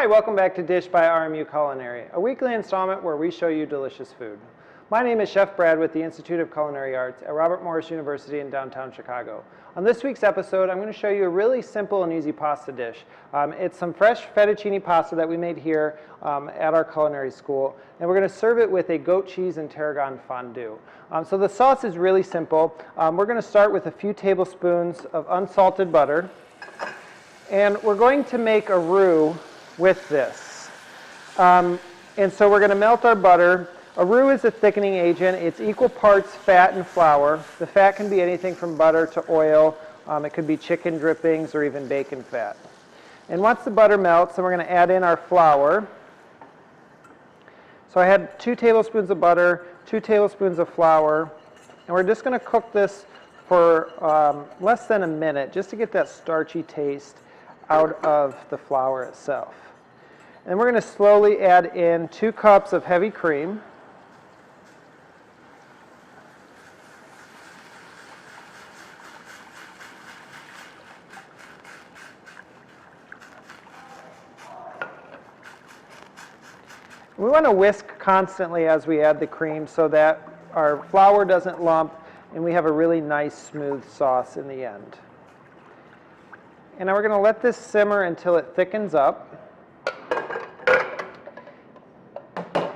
Hi, welcome back to Dish by RMU Culinary, a weekly installment where we show you delicious food. My name is Chef Brad with the Institute of Culinary Arts at Robert Morris University in downtown Chicago. On this week's episode, I'm going to show you a really simple and easy pasta dish. It's some fresh fettuccine pasta that we made here at our culinary school, and we're going to serve it with a goat cheese and tarragon fondue. So the sauce is really simple. We're going to start with a few tablespoons of unsalted butter, and we're going to make a roux with this. And so we're going to melt our butter. A roux is a thickening agent. It's equal parts fat and flour. The fat can be anything from butter to oil. It could be chicken drippings or even bacon fat. And once the butter melts, then we're going to add in our flour. So I had 2 tablespoons of butter, 2 tablespoons of flour, and we're just going to cook this for less than a minute just to get that starchy taste out of the flour itself. And we're going to slowly add in 2 cups of heavy cream. We want to whisk constantly as we add the cream so that our flour doesn't lump and we have a really nice smooth sauce in the end. And now we're going to let this simmer until it thickens up.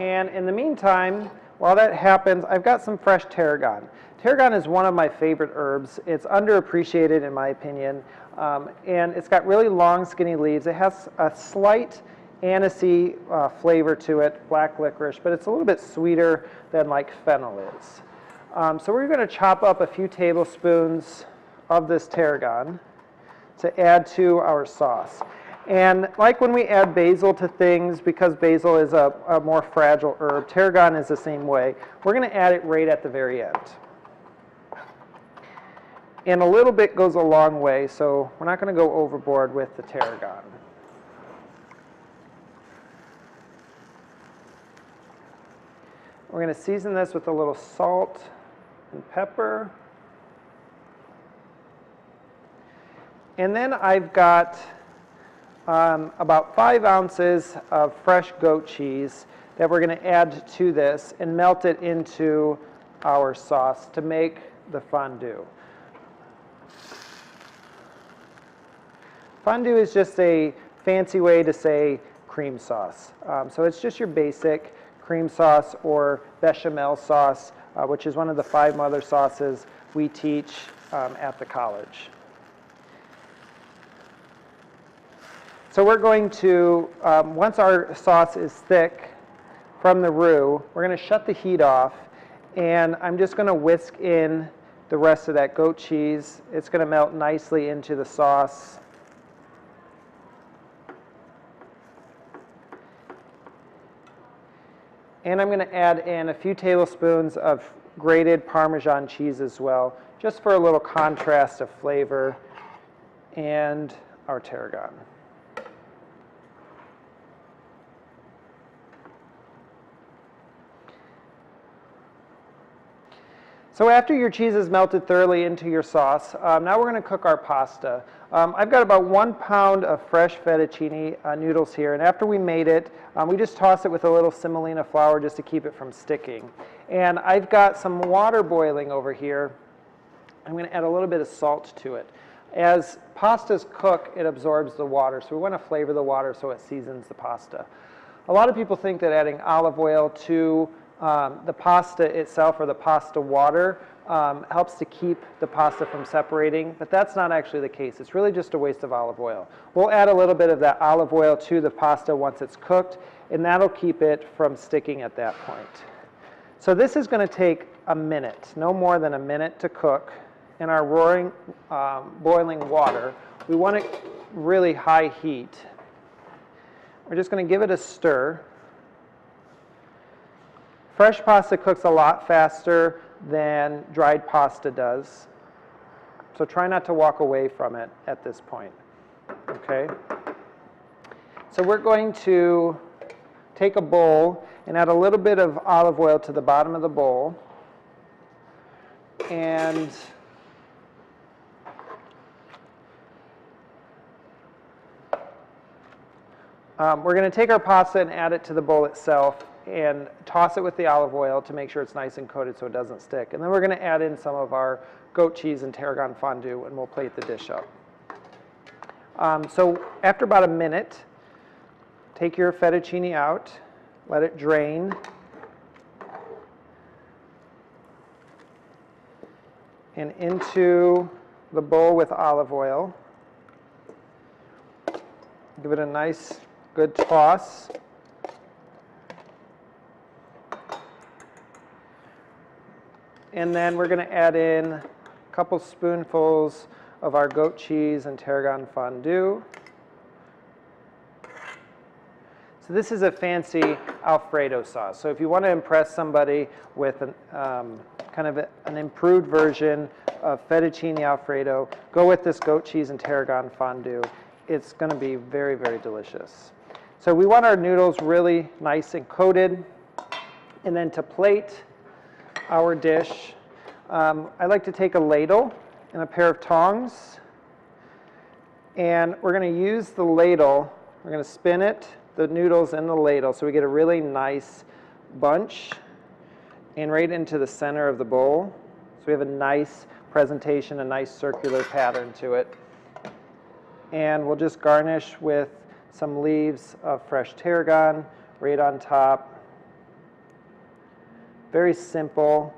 And in the meantime, while that happens, I've got some fresh tarragon. Tarragon is one of my favorite herbs. It's underappreciated in my opinion, and it's got really long skinny leaves. It has a slight anisey flavor to it, black licorice, but it's a little bit sweeter than like fennel is. So we're going to chop up a few tablespoons of this tarragon to add to our sauce. And like when we add basil to things, because basil is a more fragile herb, tarragon is the same way. We're going to add it right at the very end. And a little bit goes a long way, so we're not going to go overboard with the tarragon. We're going to season this with a little salt and pepper. And then I've got about 5 ounces of fresh goat cheese that we're going to add to this and melt it into our sauce to make the fondue. Fondue is just a fancy way to say cream sauce. So it's just your basic cream sauce or bechamel sauce, which is one of the 5 mother sauces we teach at the college. So we're going to, once our sauce is thick from the roux, we're going to shut the heat off, and I'm just going to whisk in the rest of that goat cheese. It's going to melt nicely into the sauce. And I'm going to add in a few tablespoons of grated Parmesan cheese as well, just for a little contrast of flavor, and our tarragon. So after your cheese is melted thoroughly into your sauce, now we're going to cook our pasta. I've got about 1 pound of fresh fettuccine noodles here, and after we made it, we just toss it with a little semolina flour just to keep it from sticking. And I've got some water boiling over here. I'm going to add a little bit of salt to it. As pastas cook, it absorbs the water, so we want to flavor the water so it seasons the pasta. A lot of people think that adding olive oil to the pasta itself, or the pasta water, helps to keep the pasta from separating, but that's not actually the case. It's really just a waste of olive oil. We'll add a little bit of that olive oil to the pasta once it's cooked, and that'll keep it from sticking at that point. So this is going to take a minute, no more than a minute to cook in our roaring, boiling water. We want it really high heat. We're just going to give it a stir. Fresh pasta cooks a lot faster than dried pasta does, so try not to walk away from it at this point. Okay? So we're going to take a bowl and add a little bit of olive oil to the bottom of the bowl, and We're going to take our pasta and add it to the bowl itself and toss it with the olive oil to make sure it's nice and coated so it doesn't stick. And then we're going to add in some of our goat cheese and tarragon fondue, and we'll plate the dish up. So after about a minute, take your fettuccine out, let it drain. And into the bowl with olive oil. Give it a nice, good toss. And then we're going to add in a couple spoonfuls of our goat cheese and tarragon fondue. So this is a fancy Alfredo sauce. So if you want to impress somebody with kind of an improved version of fettuccine Alfredo, go with this goat cheese and tarragon fondue. It's going to be very, very delicious. So we want our noodles really nice and coated. And then to plate our dish, I like to take a ladle and a pair of tongs. And we're going to use the ladle, we're going to spin it, the noodles in the ladle, so we get a really nice bunch and right into the center of the bowl. So we have a nice presentation, a nice circular pattern to it. And we'll just garnish with some leaves of fresh tarragon right on top. Very simple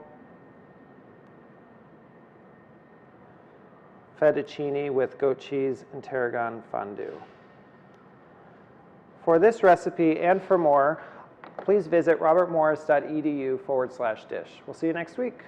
fettuccine with goat cheese and tarragon fondue. For this recipe and for more, please visit robertmorris.edu/dish. We'll see you next week.